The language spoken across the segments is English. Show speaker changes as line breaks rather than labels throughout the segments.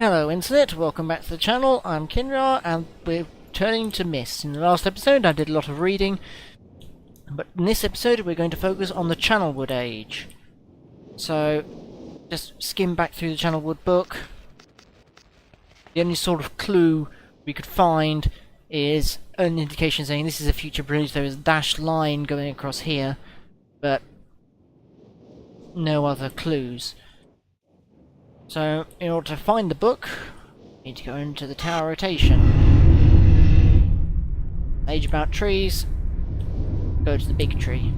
Hello Internet, welcome back to the channel. I'm Kinra and we're turning to Myst. In the last episode I did a lot of reading, but in this episode we're going to focus on the Channelwood Age. So, just skim back through the Channelwood book. The only sort of clue we could find is an indication saying this is a future bridge. There is a dashed line going across here, but no other clues. So, in order to find the book, we need to go into the tower rotation. Age about trees, go to the big tree.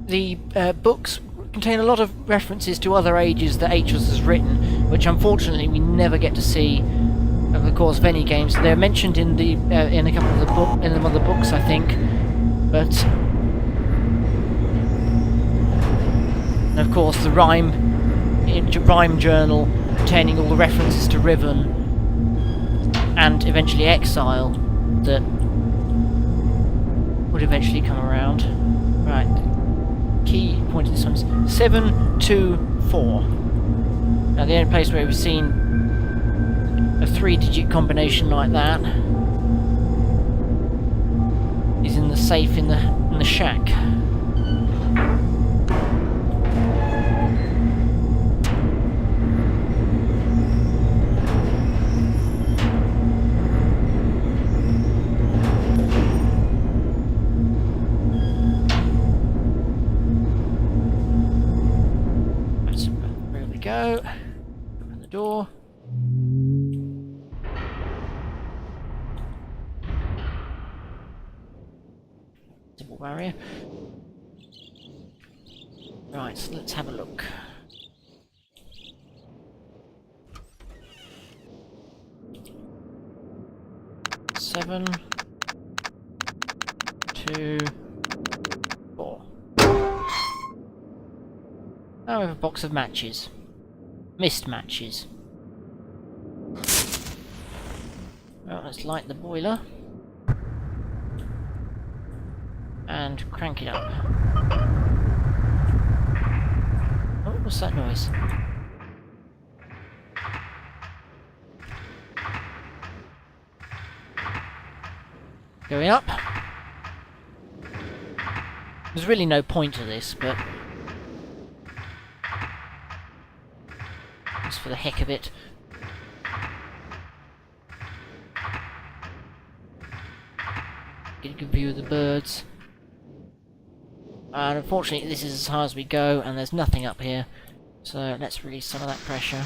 The books contain a lot of references to other ages that Atros has written, which unfortunately we never get to see over the course of any games. They're mentioned in the in a couple of the books, I think, but and of course the rhyme journal containing all the references to Riven and eventually Exile that would eventually come around. Right, key point in this one is 724. Now the only place where we've seen a 3-digit combination like that is in the safe in the shack. So, there we go. Open the door. Double barrier. Right, so let's have a look. Seven, 2, 4. Now we have a box of matches. Myst matches. Well, let's light the boiler. And crank it up. Oh, what's that noise? Going up. There's really no point to this, but just for the heck of it. Get a good view of the birds. And unfortunately this is as high as we go and there's nothing up here, so let's release some of that pressure.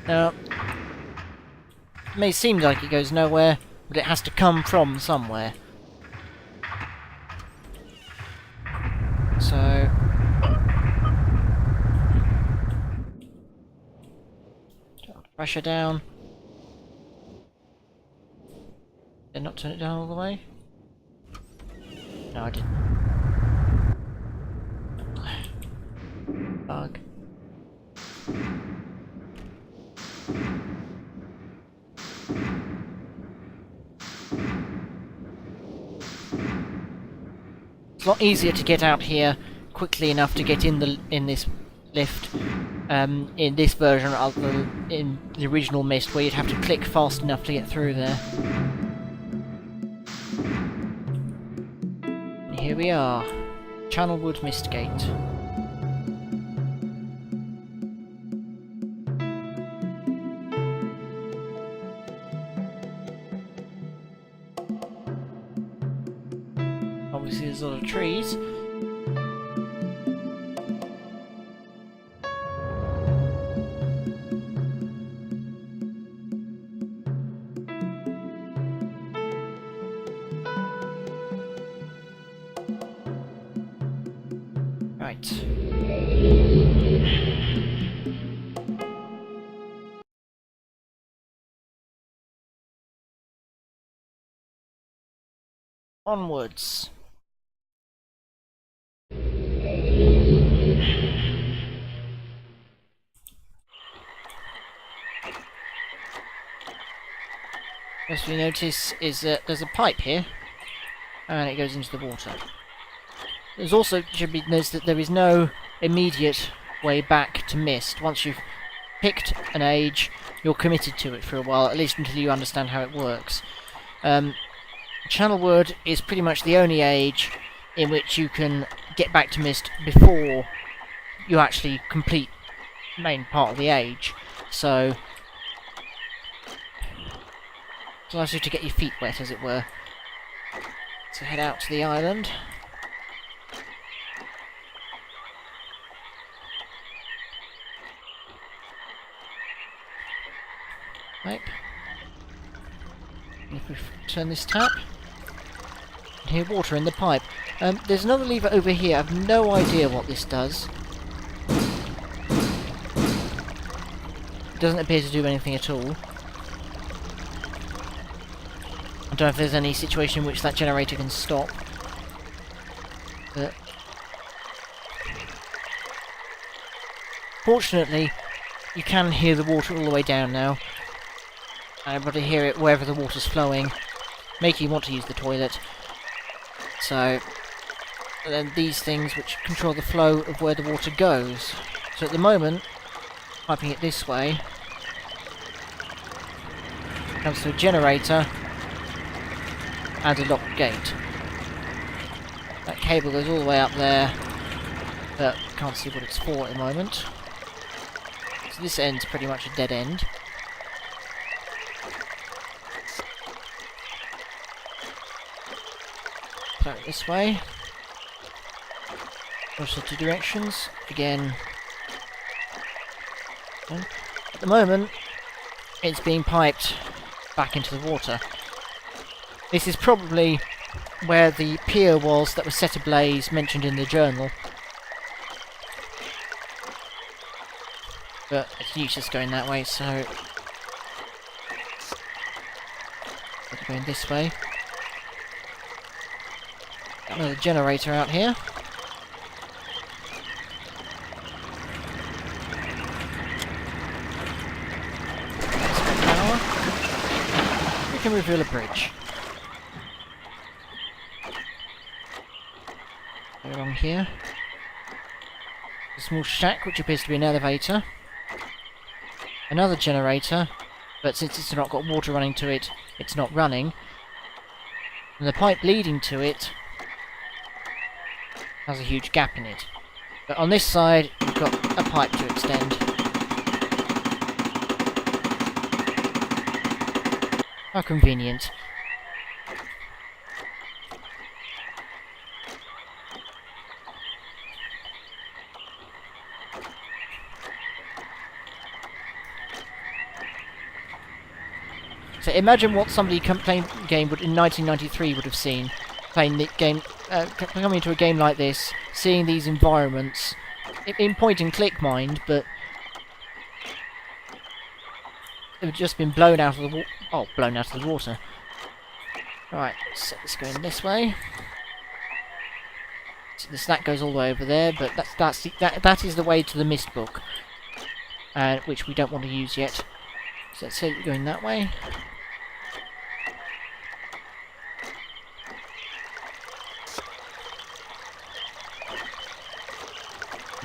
Now, it may seem like it goes nowhere, but it has to come from somewhere. So pressure down. Did I not turn it down all the way? No, I didn't. Bug. It's a lot easier to get out here quickly enough to get in this lift. In this version other than in the original Myst, where you'd have to click fast enough to get through there. And here we are, Channelwood Myst Gate. Obviously there's a lot of trees. Right. Onwards. First we notice is that there's a pipe here, and it goes into the water. There's also, should be noticed that there is no immediate way back to Myst. Once you've picked an age, you're committed to it for a while, at least until you understand how it works. Channelwood is pretty much the only age in which you can get back to Myst before you actually complete the main part of the age. So it allows you to get your feet wet, as it were. So head out to the island. Right. If we turn this tap, you can hear water in the pipe. There's another lever over here. I have no idea what this does. It doesn't appear to do anything at all. I don't know if there's any situation in which that generator can stop. But fortunately, you can hear the water all the way down now. I'm able to hear it wherever the water's flowing, making you want to use the toilet. So, and then these things which control the flow of where the water goes. So at the moment, piping it this way, comes to a generator and a locked gate. That cable goes all the way up there, but can't see what it's for at the moment. So this end's pretty much a dead end. So this way. Also two directions. Again. At the moment, it's being piped back into the water. This is probably where the pier was that was set ablaze, mentioned in the journal. But it's useless going that way, so we're going this way. Got another generator out here. We can reveal a bridge. Go along here. A small shack which appears to be an elevator. Another generator, but since it's not got water running to it, it's not running. And the pipe leading to it has a huge gap in it. But on this side, you've got a pipe to extend. How convenient. So imagine what somebody playing the game would in 1993 would have seen, playing the game, coming into a game like this, seeing these environments in point-and-click mind, but they've just been blown out of the blown out of the water. Right, so let's go in this way. So that goes all the way over there, but that is the way to the Myst book, which we don't want to use yet. So let's say we're going that way.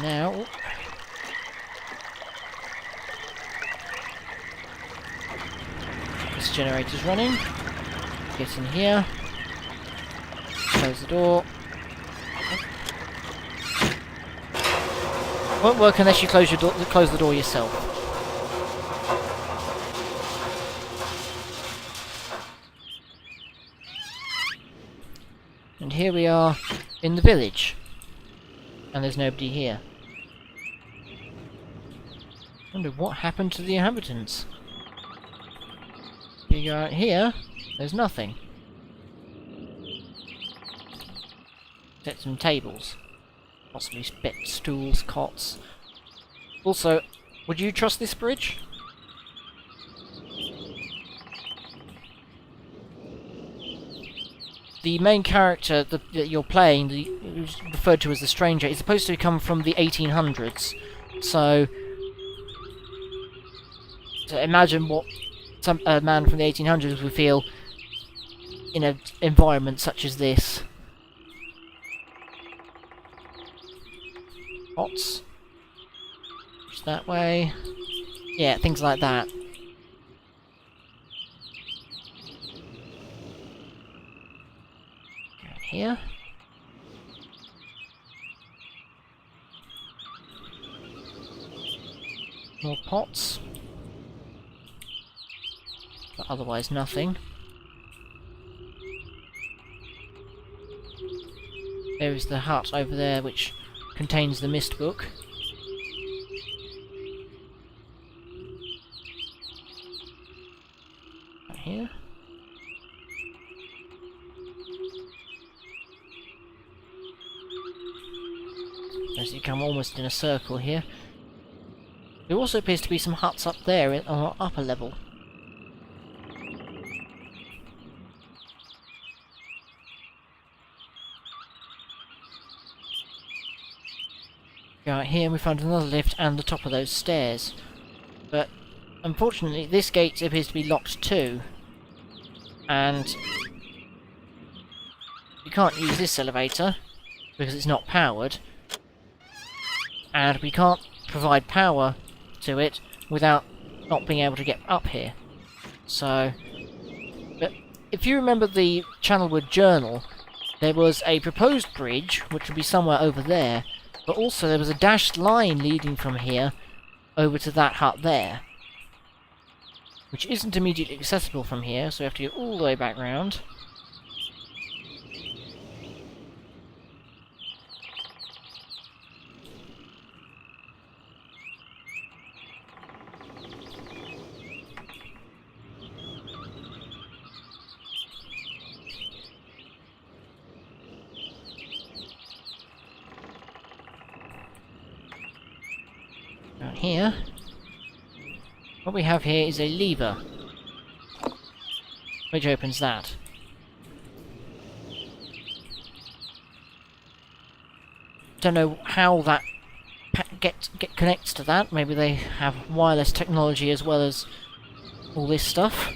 Now, this generator's running. Get in here. Close the door. Won't work unless you close the door yourself. And here we are in the village. And there's nobody here. I wonder what happened to the inhabitants. You go out here, there's nothing. Except some tables. Possibly beds, stools, cots. Also, would you trust this bridge? The main character that you're playing, who's referred to as the Stranger, is supposed to come from the 1800s. So imagine what a man from the 1800s would feel in an environment such as this. Pots. Just that way. Yeah, things like that. Down here. More pots. But otherwise nothing. There is the hut over there which contains the Myst book. Right here. As you come almost in a circle here. There also appears to be some huts up there on our upper level. Right here we found another lift and the top of those stairs. But unfortunately this gate appears to be locked too. And you can't use this elevator because it's not powered. And we can't provide power to it without not being able to get up here. So, but if you remember the Channelwood journal, there was a proposed bridge which would be somewhere over there, but also there was a dashed line leading from here over to that hut there, which isn't immediately accessible from here, so we have to go all the way back round. Down here, what we have here is a lever, which opens that. Don't know how that connects to that. Maybe they have wireless technology as well as all this stuff.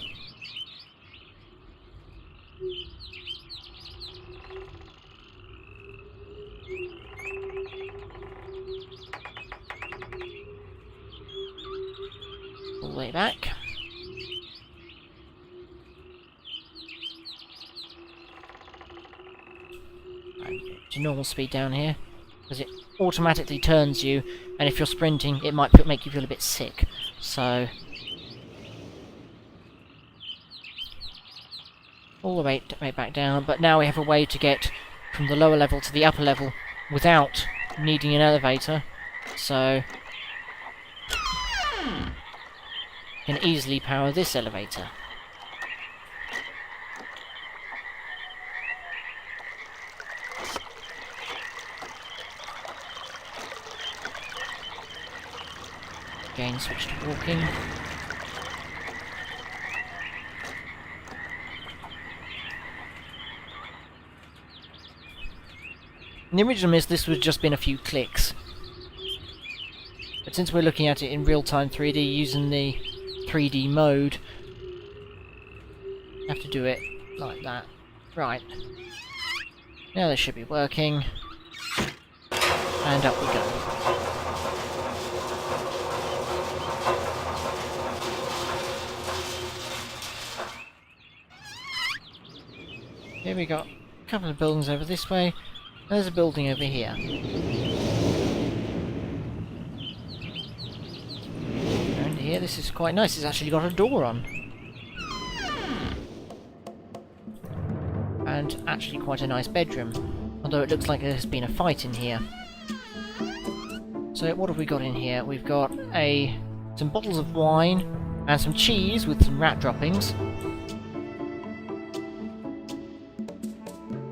All the way back. To normal speed down here, because it automatically turns you, and if you're sprinting it might make you feel a bit sick, so all the way back down. But now we have a way to get from the lower level to the upper level without needing an elevator, so you can easily power this elevator. Again, switch to walking. In the original Myst, this would just been a few clicks. But since we're looking at it in real-time 3D using the 3D mode, have to do it like that. Right. Now this should be working. And up we go. Here we got a couple of buildings over this way. There's a building over here. And here, this is quite nice. It's actually got a door on. And actually quite a nice bedroom. Although it looks like there's been a fight in here. So what have we got in here? We've got some bottles of wine and some cheese with some rat droppings.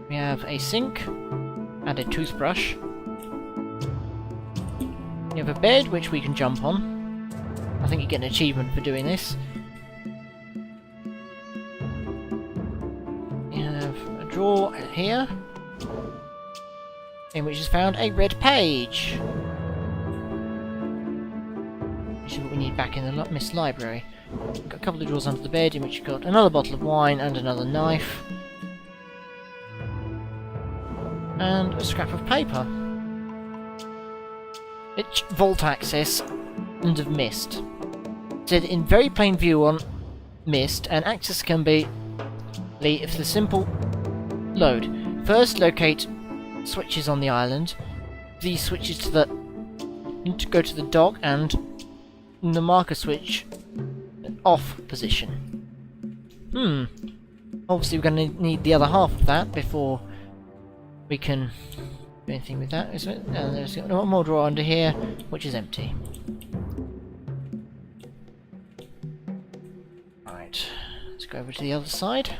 We have a sink and a toothbrush. We have a bed which we can jump on. I think you get an achievement for doing this. We have a drawer here, in which is found a red page. Which is what we need back in the Myst library. Got a couple of drawers under the bed in which you've got another bottle of wine and another knife. And a scrap of paper. It's vault access and of Myst. It said in very plain view on Myst, and access can be if the simple load. First, locate switches on the island. These switches to the go to the dock and the marker switch off position. Obviously, we're going to need the other half of that before we can do anything with that, isn't it? And there's one more drawer under here, which is empty. Right, let's go over to the other side.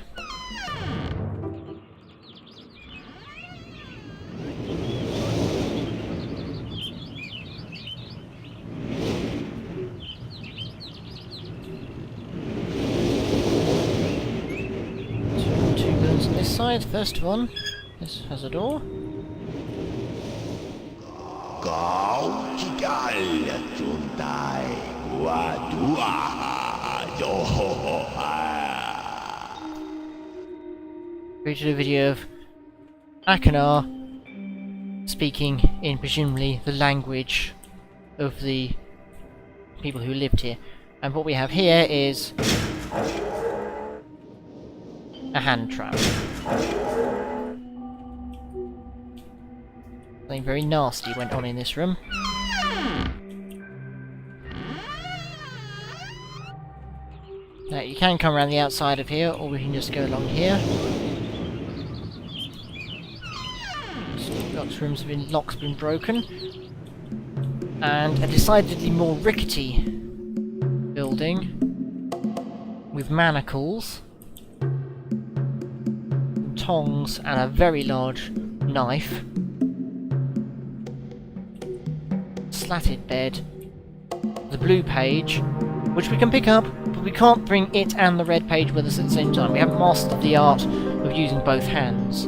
Two guns on this side. First one, this has a door. Created a video of Akanar speaking in presumably the language of the people who lived here. And what we have here is a hand trap. Something very nasty went on in this room. Now you can come around the outside of here, or we can just go along here. Locks have been broken. And a decidedly more rickety building with manacles, tongs, and a very large knife. Slatted bed. The blue page, which we can pick up, but we can't bring it and the red page with us at the same time. We haven't mastered the art of using both hands.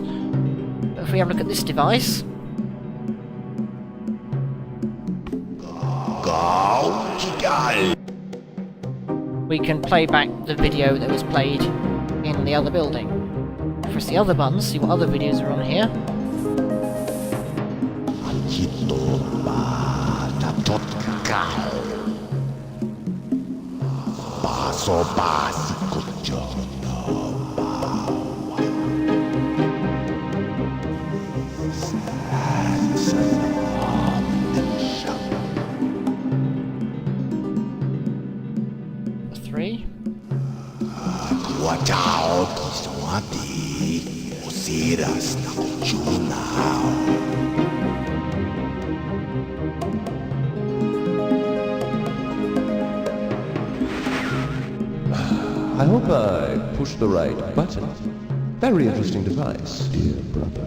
But if we have a look at this device, we can play back the video that was played in the other building. Press the other buttons, see what other videos are on here.
I hope I pushed the right button. Very interesting device, dear brother.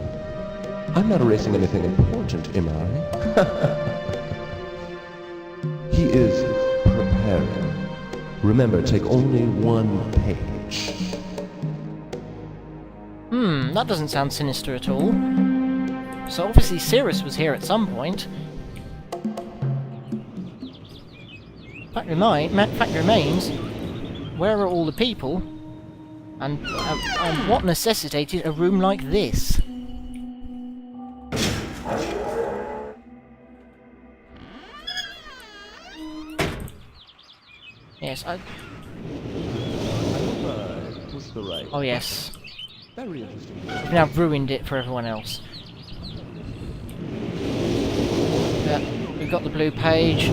I'm not erasing anything important, am I? He is preparing. Remember, take only one page.
That doesn't sound sinister at all. So obviously Cirrus was here at some point. Fact remains, where are all the people? And what necessitated a room like this? Yes, oh yes.
Very interesting.
We've now ruined it for everyone else. We've got the blue page.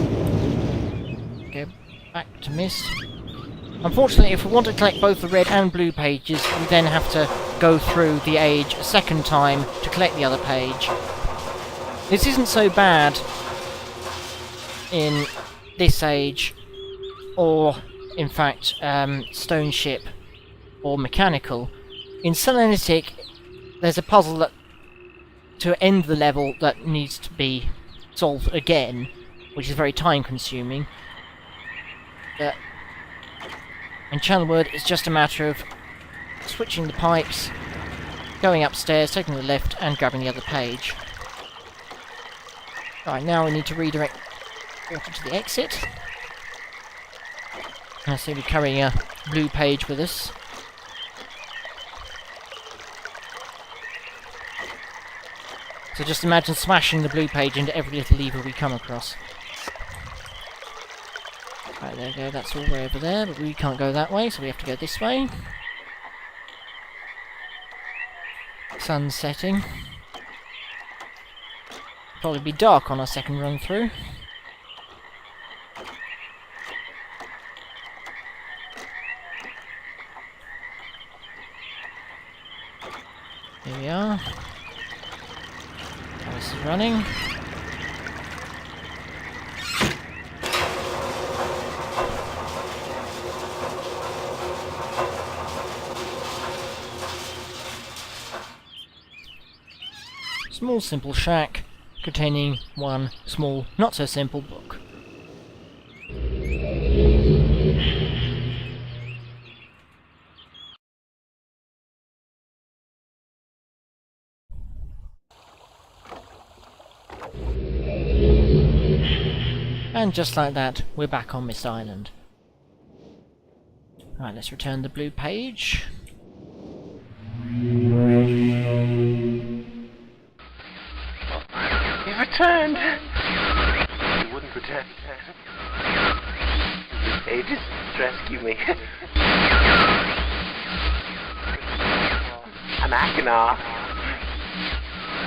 Go back to Myst. Unfortunately, if we want to collect both the red and blue pages, we then have to go through the age a second time to collect the other page. This isn't so bad in this age, or in fact, Stone Ship or Mechanical. In Selenitic, there's a puzzle that to end the level that needs to be solved again, which is very time-consuming. In Channelwood, it's just a matter of switching the pipes, going upstairs, taking the lift, and grabbing the other page. Right, now we need to redirect water to the exit. I see we're carrying a blue page with us. So just imagine smashing the blue page into every little lever we come across. Right, there we go, that's all the way over there, but we can't go that way, so we have to go this way. Sun's setting. Probably be dark on our second run through. Here we are. This is running. Small simple shack containing one small not so simple book. And just like that, we're back on Myst Island. Right, let's return the blue page.
You've returned! You wouldn't return. These pages rescue me. I'm Akinar.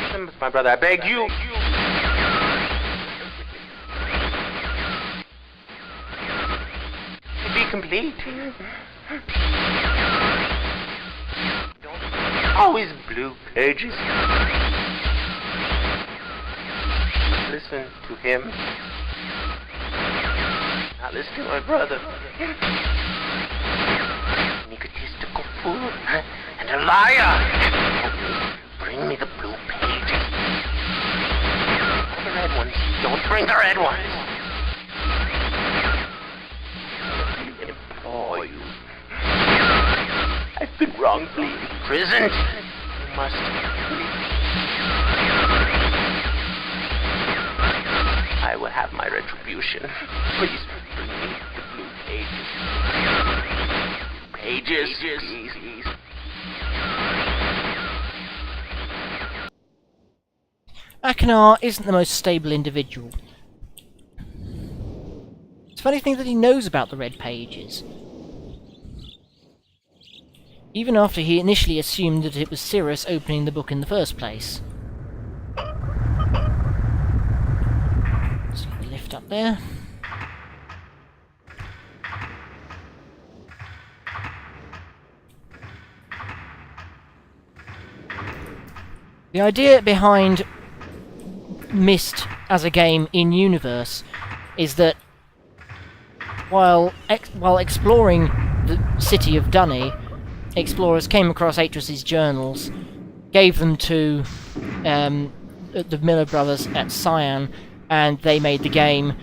Remember, my brother, I beg you. Be complete. Always blue pages. Listen to him. Not listen to my brother. An egotistical fool and a liar. Bring me the blue pages. Not the red ones. Don't bring the red ones. You. I've been wrongfully imprisoned. You must leave. I will have my retribution. Please bring me the blue pages. Please.
Akinar isn't the most stable individual. It's funny to think that he knows about the red pages. Even after he initially assumed that it was Cirrus opening the book in the first place. Let's get the lift up there. The idea behind Myst as a game in universe is that while exploring the city of Dunny, explorers came across Atrus's journals, gave them to the Miller brothers at Cyan, and they made the game.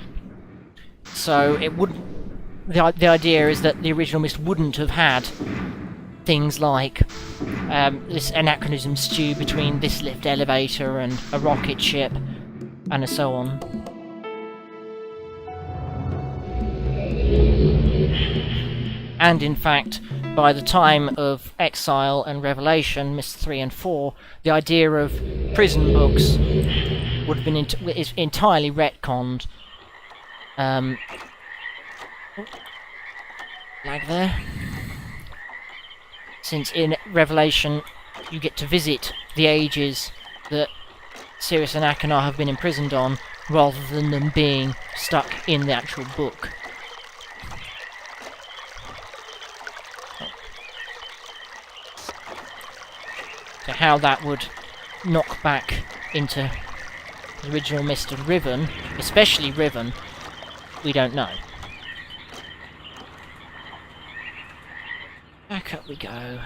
So it would. The idea is that the original Myst wouldn't have had things like this anachronism stew between this lift elevator and a rocket ship, and so on. And in fact, by the time of Exile and Revelation, Myst 3 and 4, the idea of prison books would have been is entirely retconned. Lag there. Since in Revelation you get to visit the ages that Sirius and Akinar have been imprisoned on, rather than them being stuck in the actual book. So how that would knock back into the original Myst and Riven, especially Riven, we don't know. Back up we go.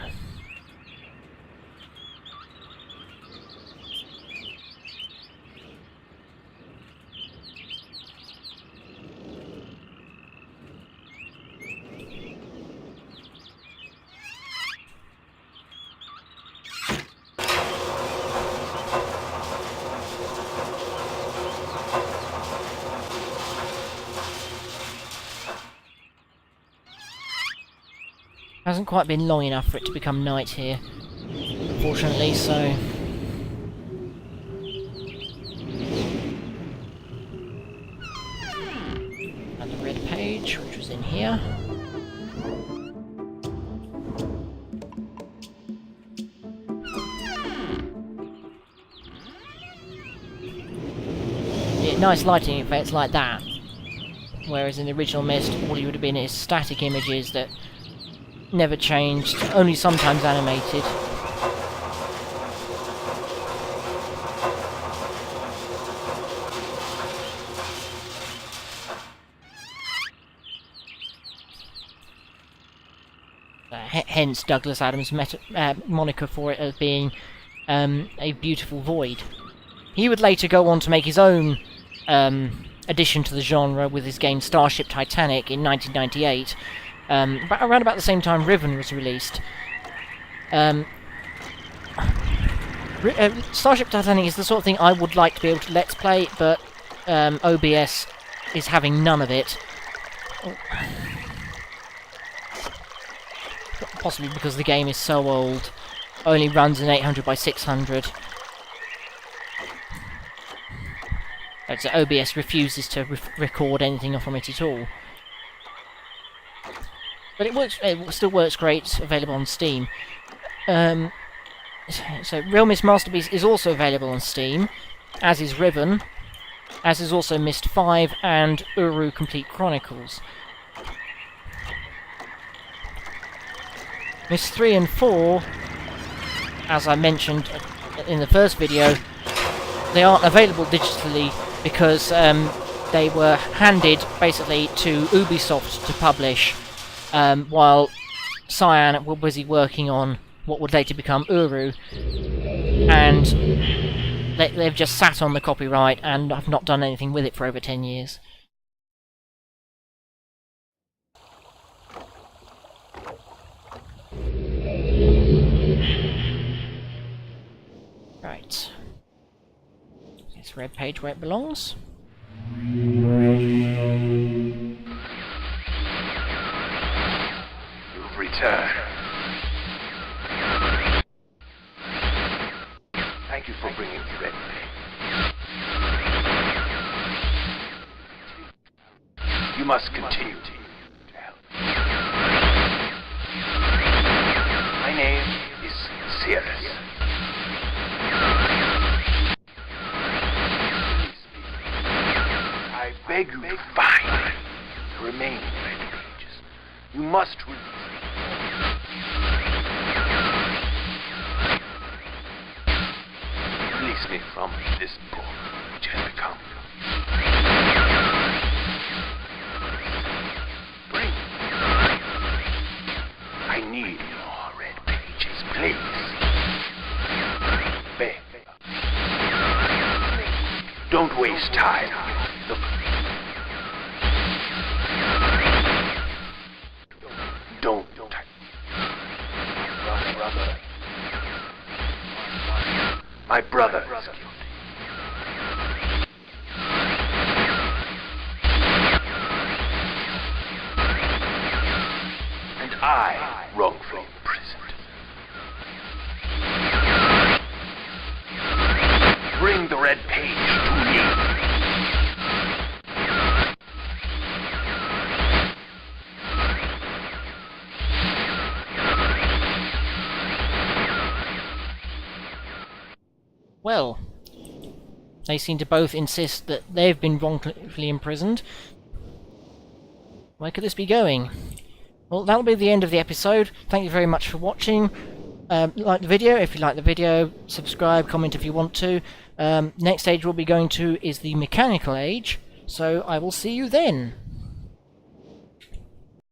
Hasn't quite been long enough for it to become night here, unfortunately, so... Another red page, which was in here. Yeah, nice lighting effects like that. Whereas in the original Myst, all you would have been is static images that never changed, only sometimes animated. Hence Douglas Adams' moniker for it as being a beautiful void. He would later go on to make his own addition to the genre with his game Starship Titanic in 1998, around about the same time Riven was released. Starship Titanic is the sort of thing I would like to be able to let's play, but OBS is having none of it. Possibly because the game is so old, only runs in 800 by 600. So OBS refuses to record anything from it at all. But it works. It still works great. Available on Steam. So realMyst Masterpiece is also available on Steam, as is Riven, as is also Myst 5 and Uru Complete Chronicles. Myst 3 and 4, as I mentioned in the first video, they aren't available digitally because they were handed basically to Ubisoft to publish, while Cyan were busy working on what would later become Uru, and they've just sat on the copyright and have not done anything with it for over 10 years. Right. It's red page where it belongs.
You've returned. Thank you for bringing the red page. You must continue to help. My name is Sirius. I beg you to find the remaining red pages. You must release me from this book which has become. Bring. I need more red pages, please. Beg. Don't waste time. Look. Don't. Brother. My brother is guilty. And I wrongfully imprisoned. Bring the red page to me.
Well, they seem to both insist that they've been wrongfully imprisoned. Where could this be going? Well, that'll be the end of the episode. Thank you very much for watching. Like the video if you like the video. Subscribe, comment if you want to. Next age we'll be going to is the Mechanical Age. So I will see you then.